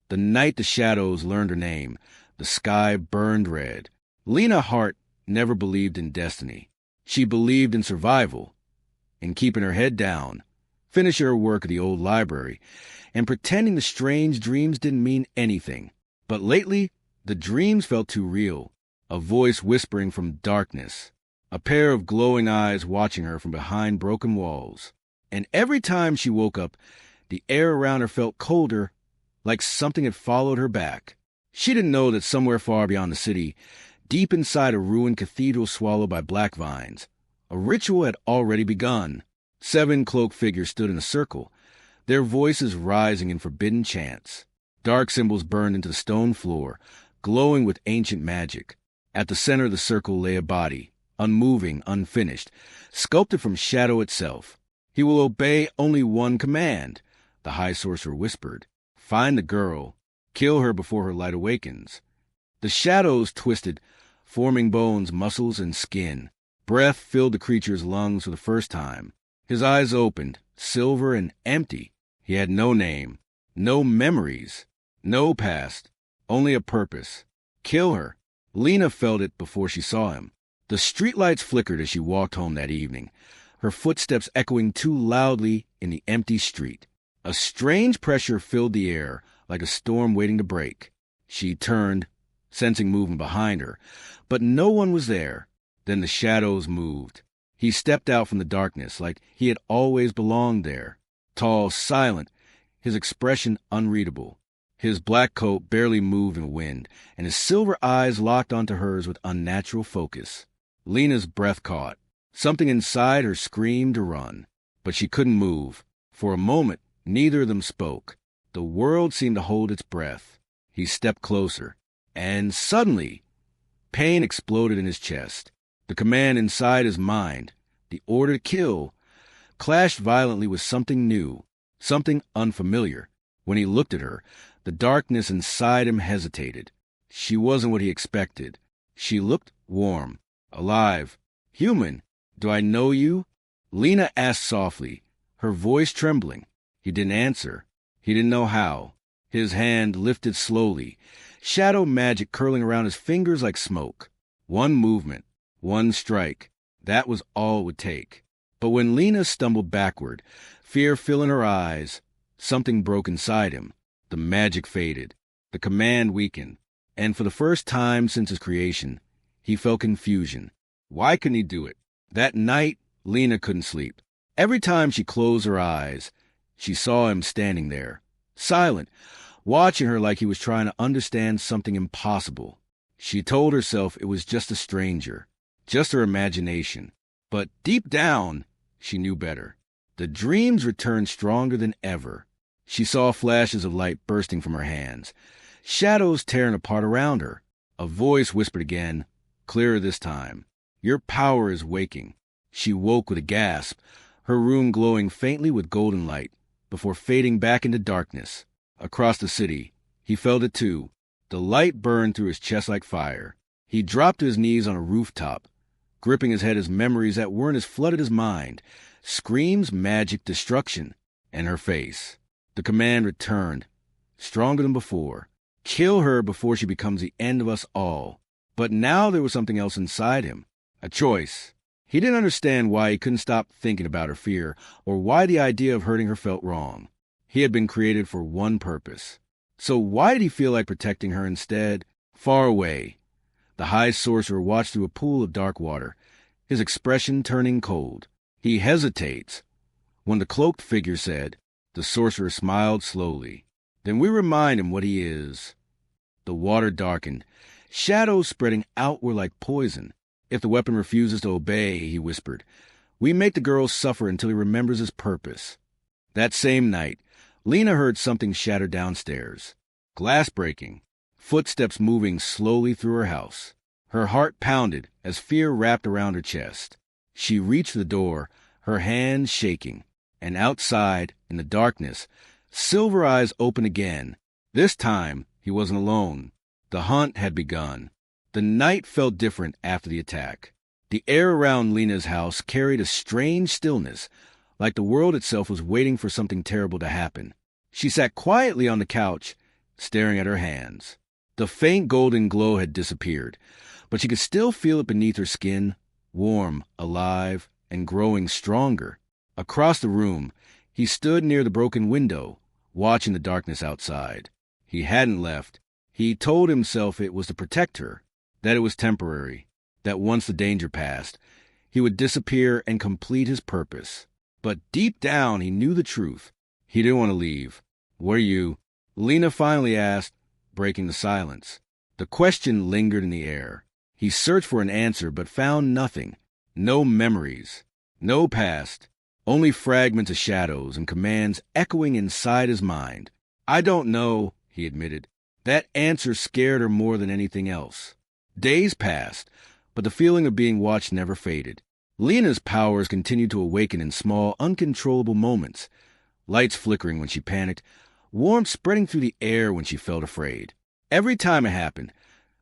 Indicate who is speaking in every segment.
Speaker 1: The night the shadows learned her name, the sky burned red. Lena Hart never believed in destiny. She believed in survival, in keeping her head down, finishing her work at the old library, and pretending the strange dreams didn't mean anything. But lately, the dreams felt too real. A voice whispering from darkness, a pair of glowing eyes watching her from behind broken walls. And every time she woke up, the air around her felt colder, like something had followed her back. She didn't know that somewhere far beyond the city, deep inside a ruined cathedral swallowed by black vines, a ritual had already begun. 7 cloaked figures stood in a circle, their voices rising in forbidden chants. Dark symbols burned into the stone floor, glowing with ancient magic. At the center of the circle lay a body, unmoving, unfinished, sculpted from shadow itself. "He will obey only one command," the High Sorcerer whispered. "Find the girl. Kill her before her light awakens." The shadows twisted, forming bones, muscles, and skin. Breath filled the creature's lungs for the first time. His eyes opened, silver and empty. He had no name, no memories, no past, only a purpose. Kill her. Lena felt it before she saw him. The streetlights flickered as she walked home that evening, her footsteps echoing too loudly in the empty street. A strange pressure filled the air, like a storm waiting to break. She turned, sensing movement behind her, but no one was there. Then the shadows moved. He stepped out from the darkness like he had always belonged there. Tall, silent, his expression unreadable. His black coat barely moved in the wind, and his silver eyes locked onto hers with unnatural focus. Lena's breath caught. Something inside her screamed to run, but she couldn't move. For a moment, neither of them spoke. The world seemed to hold its breath. He stepped closer, and suddenly, pain exploded in his chest. The command inside his mind, the order to kill, clashed violently with something new, something unfamiliar. When he looked at her, the darkness inside him hesitated. She wasn't what he expected. She looked warm, alive, human. "Do I know you?" Lena asked softly, her voice trembling. He didn't answer. He didn't know how. His hand lifted slowly, shadow magic curling around his fingers like smoke. One movement, one strike. That was all it would take. But when Lena stumbled backward, fear filling her eyes, something broke inside him. The magic faded. The command weakened. And for the first time since his creation, he felt confusion. Why couldn't he do it? That night, Lena couldn't sleep. Every time she closed her eyes, she saw him standing there, silent, watching her like he was trying to understand something impossible. She told herself it was just a stranger, just her imagination. But deep down, she knew better. The dreams returned stronger than ever. She saw flashes of light bursting from her hands, shadows tearing apart around her. A voice whispered again, clearer this time. "Your power is waking." She woke with a gasp, her room glowing faintly with golden light, before fading back into darkness. Across the city, he felt it too. The light burned through his chest like fire. He dropped to his knees on a rooftop, gripping his head as memories that weren't as flooded his mind. Screams, magic, destruction, and her face. The command returned, stronger than before. Kill her before she becomes the end of us all. But now there was something else inside him. A choice. He didn't understand why he couldn't stop thinking about her fear, or why the idea of hurting her felt wrong. He had been created for one purpose. So why did he feel like protecting her instead? Far away, the High Sorcerer watched through a pool of dark water, his expression turning cold. He hesitates. When the cloaked figure said, the sorcerer smiled slowly. Then we remind him what he is. The water darkened, shadows spreading outward like poison. If the weapon refuses to obey, he whispered, we make the girl suffer until he remembers his purpose. That same night, Lena heard something shatter downstairs. Glass breaking, footsteps moving slowly through her house. Her heart pounded as fear wrapped around her chest. She reached the door, her hands shaking, and outside, in the darkness, Silver Eyes opened again. This time, he wasn't alone. The hunt had begun. The night felt different after the attack. The air around Lena's house carried a strange stillness, like the world itself was waiting for something terrible to happen. She sat quietly on the couch, staring at her hands. The faint golden glow had disappeared, but she could still feel it beneath her skin, warm, alive, and growing stronger. Across the room, he stood near the broken window, watching the darkness outside. He hadn't left. He told himself it was to protect her, that it was temporary, that once the danger passed, he would disappear and complete his purpose. But deep down, he knew the truth. He didn't want to leave. "What are you?" Lena finally asked, breaking the silence. The question lingered in the air. He searched for an answer but found nothing. No memories. No past. Only fragments of shadows and commands echoing inside his mind. "I don't know," he admitted. That answer scared her more than anything else. Days passed, but the feeling of being watched never faded. Lena's powers continued to awaken in small, uncontrollable moments. Lights flickering when she panicked, warmth spreading through the air when she felt afraid. Every time it happened,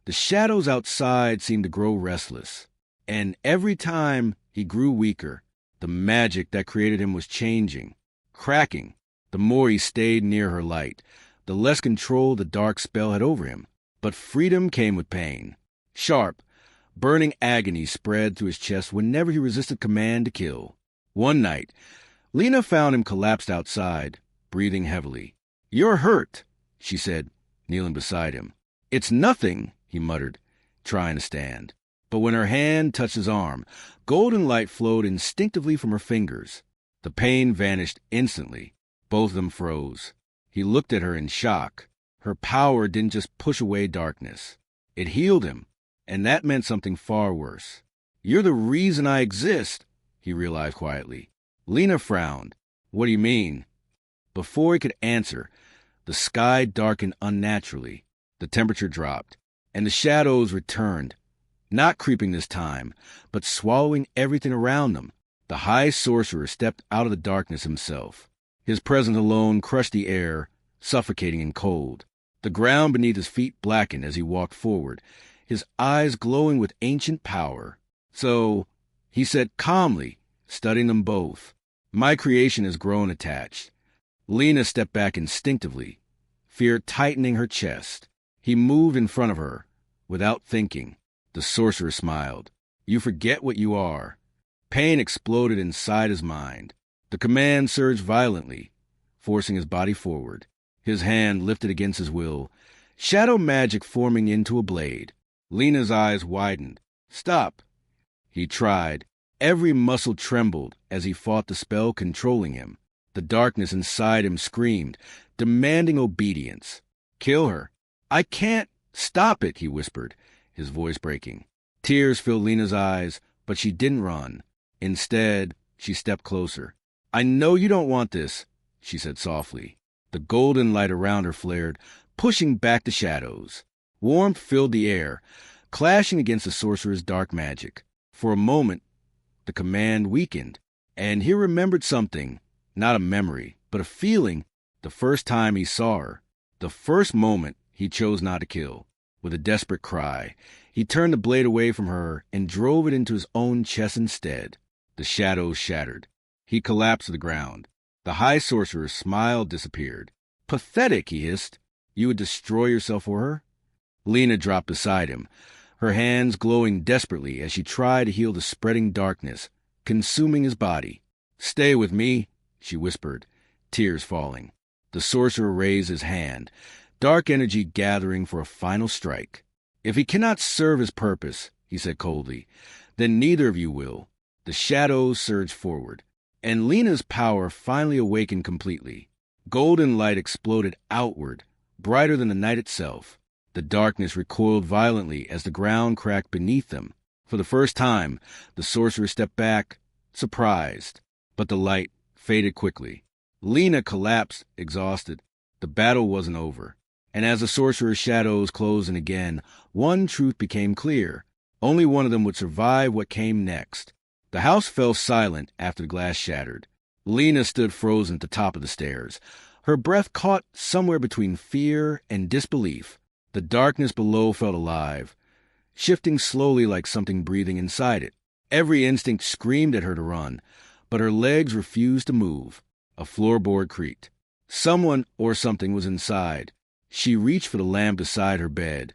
Speaker 1: the shadows outside seemed to grow restless. And every time he grew weaker, the magic that created him was changing, cracking. The more he stayed near her light, the less control the dark spell had over him. But freedom came with pain. Sharp, burning agony spread through his chest whenever he resisted command to kill. One night, Lena found him collapsed outside, breathing heavily. "You're hurt," she said, kneeling beside him. "It's nothing," he muttered, trying to stand. But when her hand touched his arm, golden light flowed instinctively from her fingers. The pain vanished instantly. Both of them froze. He looked at her in shock. Her power didn't just push away darkness. It healed him, and that meant something far worse. "You're the reason I exist," he realized quietly. Lena frowned. "What do you mean?" Before he could answer, the sky darkened unnaturally. The temperature dropped, and the shadows returned, not creeping this time, but swallowing everything around them. The High Sorcerer stepped out of the darkness himself. His presence alone crushed the air, suffocating and cold. The ground beneath his feet blackened as he walked forward, his eyes glowing with ancient power. "So," he said calmly, studying them both, "my creation has grown attached." Lena stepped back instinctively, fear tightening her chest. He moved in front of her, without thinking. The sorcerer smiled. "You forget what you are." Pain exploded inside his mind. The command surged violently, forcing his body forward. His hand lifted against his will, shadow magic forming into a blade. Lena's eyes widened. "Stop." He tried. Every muscle trembled as he fought the spell controlling him. The darkness inside him screamed, demanding obedience. "Kill her." "I can't." "Stop it," he whispered, his voice breaking. Tears filled Lena's eyes, but she didn't run. Instead, she stepped closer. "I know you don't want this," she said softly. The golden light around her flared, pushing back the shadows. Warmth filled the air, clashing against the sorcerer's dark magic. For a moment, the command weakened, and he remembered something, not a memory, but a feeling, the first time he saw her, the first moment he chose not to kill. With a desperate cry, he turned the blade away from her and drove it into his own chest instead. The shadows shattered. He collapsed to the ground. The High Sorcerer's smile disappeared. "Pathetic," he hissed. "You would destroy yourself for her?" Lena dropped beside him, her hands glowing desperately as she tried to heal the spreading darkness, consuming his body. "Stay with me," she whispered, tears falling. The sorcerer raised his hand, dark energy gathering for a final strike. "If he cannot serve his purpose," he said coldly, "then neither of you will." The shadows surged forward, and Lena's power finally awakened completely. Golden light exploded outward, brighter than the night itself. The darkness recoiled violently as the ground cracked beneath them. For the first time, the sorcerer stepped back, surprised, but the light faded quickly. Lena collapsed, exhausted. The battle wasn't over. And as the sorcerer's shadows closed in again, one truth became clear. Only one of them would survive what came next. The house fell silent after the glass shattered. Lena stood frozen at the top of the stairs, her breath caught somewhere between fear and disbelief. The darkness below felt alive, shifting slowly like something breathing inside it. Every instinct screamed at her to run, but her legs refused to move. A floorboard creaked. Someone or something was inside. She reached for the lamp beside her bed,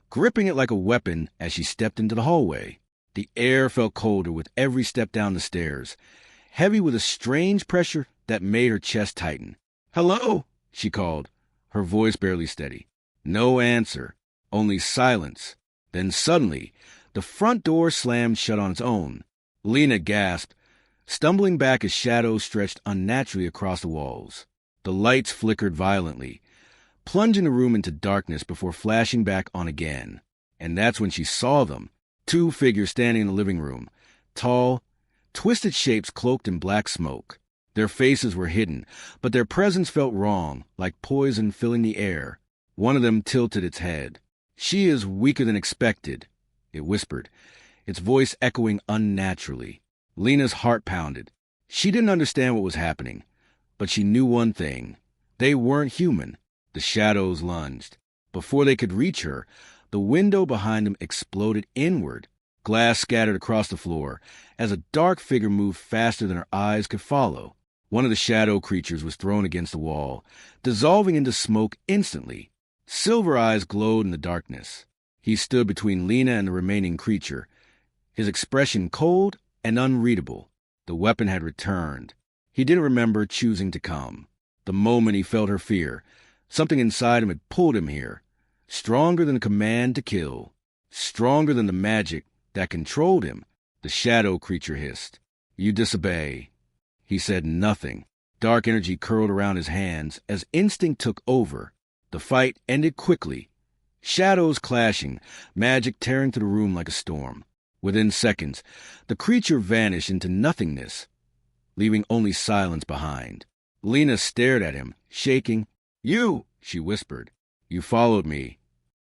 Speaker 1: gripping it like a weapon as she stepped into the hallway. The air felt colder with every step down the stairs, heavy with a strange pressure that made her chest tighten. "Hello?" she called, her voice barely steady. No answer, only silence. Then suddenly, the front door slammed shut on its own. Lena gasped, stumbling back as shadows stretched unnaturally across the walls. The lights flickered violently, plunging the room into darkness before flashing back on again. And that's when she saw them, two figures standing in the living room, tall, twisted shapes cloaked in black smoke. Their faces were hidden, but their presence felt wrong, like poison filling the air. One of them tilted its head. "She is weaker than expected," it whispered, its voice echoing unnaturally. Lena's heart pounded. She didn't understand what was happening, but she knew one thing. They weren't human. The shadows lunged. Before they could reach her, the window behind them exploded inward. Glass scattered across the floor as a dark figure moved faster than her eyes could follow. One of the shadow creatures was thrown against the wall, dissolving into smoke instantly. Silver eyes glowed in the darkness. He stood between Lena and the remaining creature, his expression cold and unreadable. The weapon had returned. He didn't remember choosing to come. The moment he felt her fear, something inside him had pulled him here, stronger than the command to kill, stronger than the magic that controlled him. The shadow creature hissed. "You disobey." He said nothing. Dark energy curled around his hands as instinct took over. The fight ended quickly. Shadows clashing, magic tearing through the room like a storm. Within seconds, the creature vanished into nothingness, leaving only silence behind. Lena stared at him, shaking. "You," she whispered. "You followed me."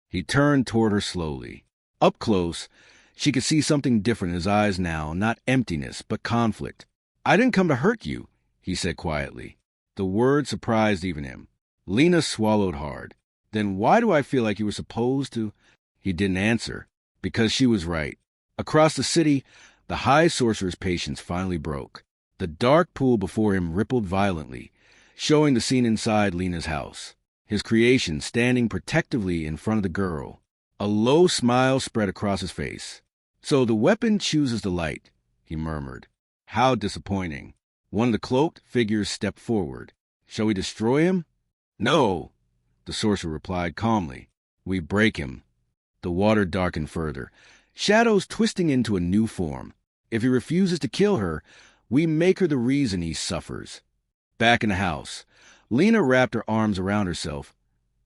Speaker 1: He turned toward her slowly. Up close, she could see something different in his eyes now, not emptiness, but conflict. "I didn't come to hurt you," he said quietly. The word surprised even him. Lena swallowed hard. "Then why do I feel like you were supposed to?" He didn't answer, because she was right. Across the city, the high sorcerer's patience finally broke. The dark pool before him rippled violently, showing the scene inside Lena's house. His creation standing protectively in front of the girl. A low smile spread across his face. "So the weapon chooses the light," he murmured. "How disappointing." One of the cloaked figures stepped forward. "Shall we destroy him?" "No," the sorcerer replied calmly. "We break him." The water darkened further, shadows twisting into a new form. "If he refuses to kill her, we make her the reason he suffers." Back in the house, Lena wrapped her arms around herself,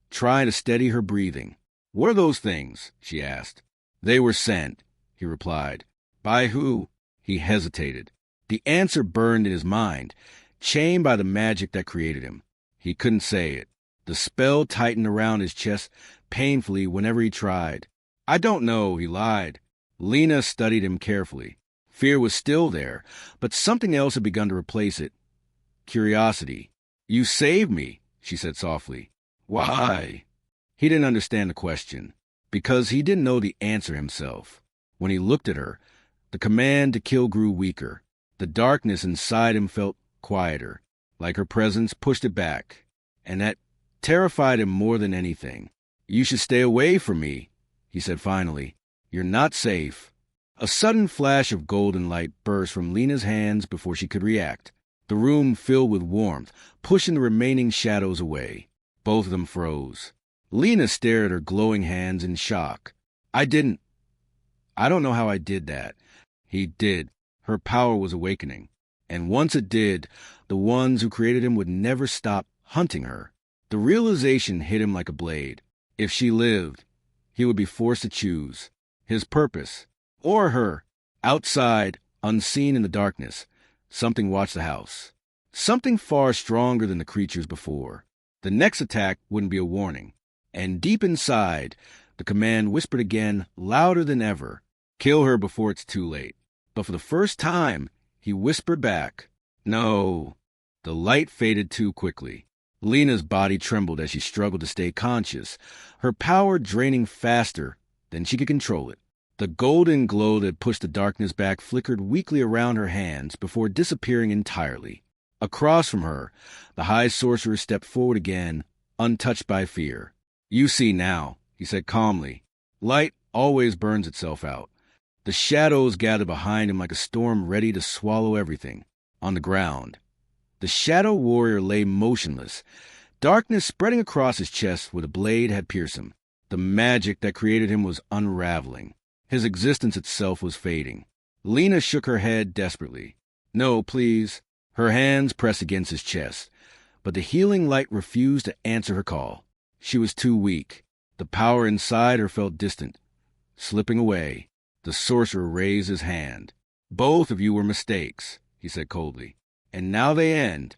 Speaker 1: trying to steady her breathing. "What are those things?" she asked. "They were sent," he replied. "By who?" He hesitated. The answer burned in his mind, chained by the magic that created him. He couldn't say it. The spell tightened around his chest painfully whenever he tried. "I don't know," he lied. Lena studied him carefully. Fear was still there, but something else had begun to replace it. Curiosity. "You saved me," she said softly. "Why?" He didn't understand the question, because he didn't know the answer himself. When he looked at her, the command to kill grew weaker. The darkness inside him felt quieter, like her presence pushed it back, and that terrified him more than anything. "You should stay away from me," he said finally. "You're not safe." A sudden flash of golden light burst from Lena's hands before she could react. The room filled with warmth, pushing the remaining shadows away. Both of them froze. Lena stared at her glowing hands in shock. I don't know how I did that." He did. Her power was awakening. And once it did, the ones who created him would never stop hunting her. The realization hit him like a blade. If she lived, he would be forced to choose his purpose or her. Outside, unseen in the darkness, something watched the house. Something far stronger than the creatures before. The next attack wouldn't be a warning. And deep inside, the command whispered again, louder than ever. "Kill her before it's too late." But for the first time, he whispered back, "No." The light faded too quickly. Lena's body trembled as she struggled to stay conscious, her power draining faster than she could control it. The golden glow that pushed the darkness back flickered weakly around her hands before disappearing entirely. Across from her, the high sorcerer stepped forward again, untouched by fear. You see now, he said calmly. Light always burns itself out. The shadows gathered behind him like a storm ready to swallow everything. On the ground, the shadow warrior lay motionless, darkness spreading across his chest where the blade had pierced him. The magic that created him was unraveling. His existence itself was fading. Lena shook her head desperately. No, please. Her hands pressed against his chest, but the healing light refused to answer her call. She was too weak. The power inside her felt distant. Slipping away, the sorcerer raised his hand. Both of you were mistakes, he said coldly. And now they end.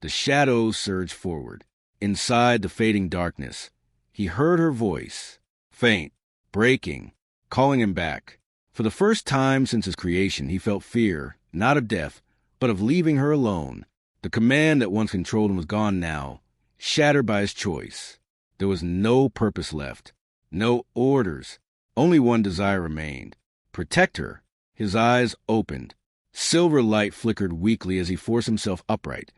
Speaker 1: The shadows surged forward. Inside the fading darkness, he heard her voice, faint, breaking, calling him back. For the first time since his creation, he felt fear, not of death, but of leaving her alone. The command that once controlled him was gone now, shattered by his choice. There was no purpose left, no orders. Only one desire remained. Protect her. His eyes opened. Silver light flickered weakly as he forced himself upright,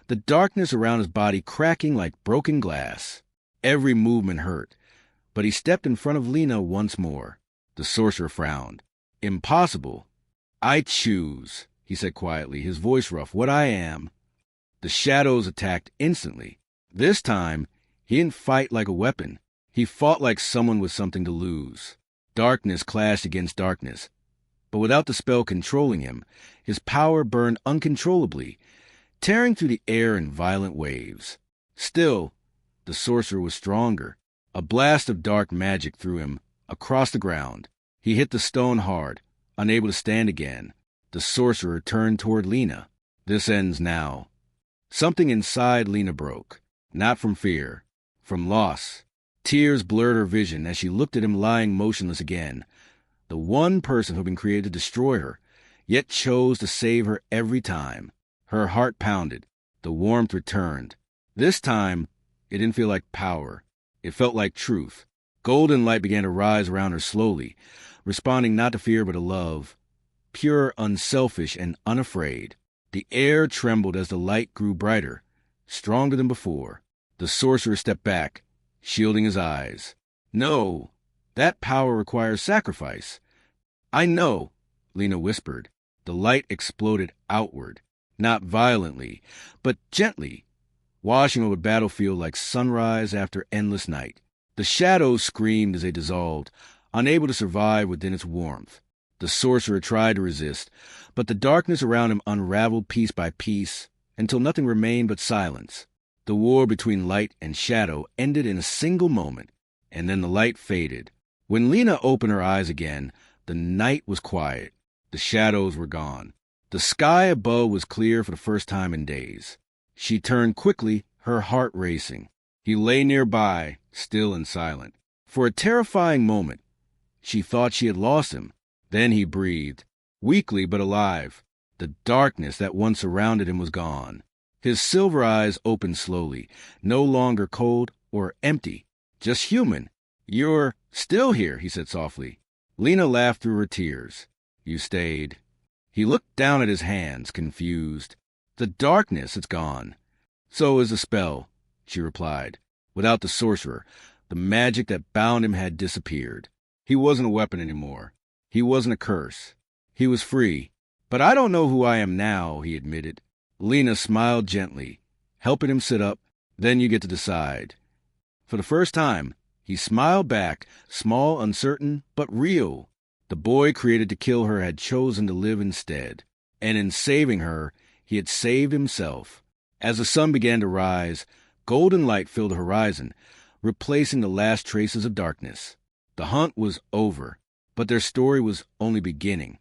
Speaker 1: the darkness around his body cracking like broken glass. Every movement hurt, but he stepped in front of Lena once more. The sorcerer frowned. Impossible. I choose, he said quietly, his voice rough, what I am. The shadows attacked instantly. This time, he didn't fight like a weapon. He fought like someone with something to lose. Darkness clashed against darkness. But without the spell controlling him, his power burned uncontrollably, tearing through the air in violent waves. Still, the sorcerer was stronger. A blast of dark magic threw him across the ground. He hit the stone hard, unable to stand again. The sorcerer turned toward Lena. This ends now. Something inside Lena broke, not from fear, from loss. Tears blurred her vision as she looked at him lying motionless again. The one person who had been created to destroy her, yet chose to save her every time. Her heart pounded. The warmth returned. This time, it didn't feel like power. It felt like truth. Golden light began to rise around her slowly, responding not to fear but to love. Pure, unselfish, and unafraid. The air trembled as the light grew brighter, stronger than before. The sorcerer stepped back, shielding his eyes. No, that power requires sacrifice. I know, Lena whispered. The light exploded outward, not violently, but gently, washing over the battlefield like sunrise after endless night. The shadows screamed as they dissolved, unable to survive within its warmth. The sorcerer tried to resist, but the darkness around him unraveled piece by piece until nothing remained but silence. The war between light and shadow ended in a single moment, and then the light faded. When Lena opened her eyes again, the night was quiet. The shadows were gone. The sky above was clear for the first time in days. She turned quickly, her heart racing. He lay nearby, still and silent. For a terrifying moment, she thought she had lost him. Then he breathed, weakly but alive. The darkness that once surrounded him was gone. His silver eyes opened slowly, no longer cold or empty, just human. You're still here, he said softly. Lena laughed through her tears. You stayed. He looked down at his hands, confused. The darkness, it's gone. So is the spell, she replied. Without the sorcerer, the magic that bound him had disappeared. He wasn't a weapon anymore. He wasn't a curse. He was free. But I don't know who I am now, he admitted. Lena smiled gently, helping him sit up. Then you get to decide. For the first time, he smiled back, small, uncertain, but real. The boy created to kill her had chosen to live instead. And in saving her, he had saved himself. As the sun began to rise, golden light filled the horizon, replacing the last traces of darkness. The hunt was over, but their story was only beginning.